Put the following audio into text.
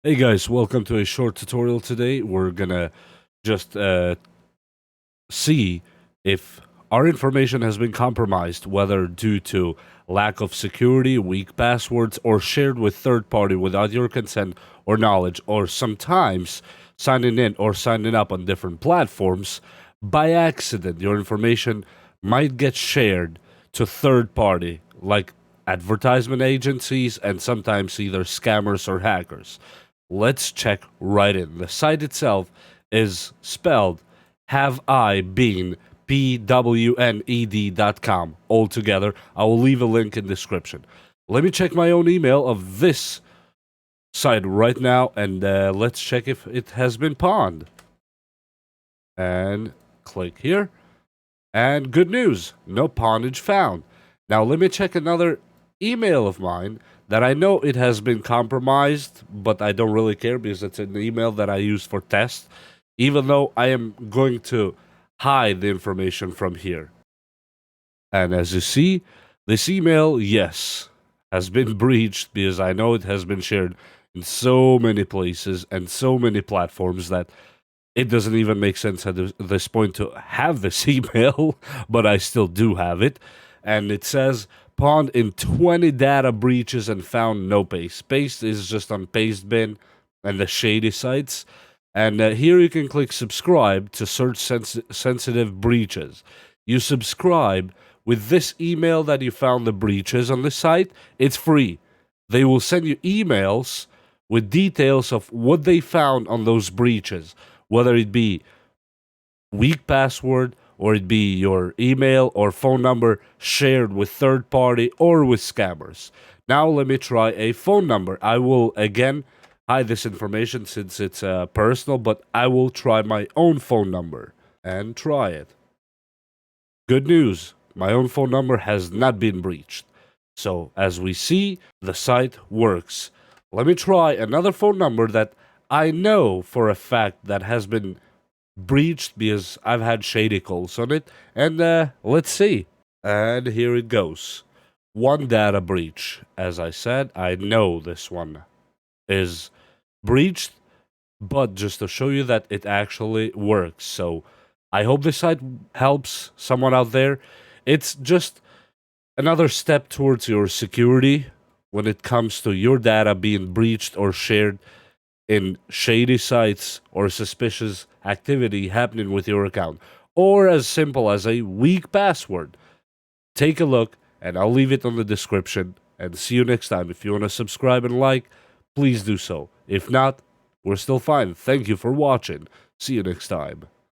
Hey guys, welcome to a short tutorial today. We're gonna just see if our information has been compromised, whether due to lack of security, weak passwords, or shared with third party without your consent or knowledge, or sometimes signing in or signing up on different platforms by accident. Your information might get shared to third party, like advertisement agencies and sometimes either scammers or hackers. Let's check right in. The site itself is spelled have I been pwned.com all together. I will leave a link in description. Let me check my own email of this site right now, and let's check if it has been pawned. And click here. And good news, no pawnage found. Now let me check another email of mine that I know it has been compromised, but I don't really care because it's an email that I use for test, even though I am going to hide the information from here. And as you see, this email, yes, has been breached because I know it has been shared in so many places and so many platforms that it doesn't even make sense at this point to have this email, but I still do have it. And it says pawned in 20 data breaches and found no paste. Paste is just on Pastebin and the shady sites. And here you can click subscribe to search sensitive breaches. You subscribe with this email that you found the breaches on the site. It's free. They will send you emails with details of what they found on those breaches, whether it be weak password or it be your email or phone number shared with third party or with scammers. Now let me try a phone number. I will again hide this information since it's personal, but I will try my own phone number and try it. Good news, my own phone number has not been breached. So as we see, the site works. Let me try another phone number that I know for a fact that has been breached because I've had shady calls on it. And let's see. And here it goes. One data breach. As I said, I know this one is breached, but just to show you that it actually works. So I hope this site helps someone out there. It's just another step towards your security when it comes to your data being breached or shared in shady sites or suspicious activity happening with your account, or as simple as a weak password. Take a look, and I'll leave it on the description. And see you next time. If you want to subscribe and like, please do so. If not, we're still fine. Thank you for watching. See you next time.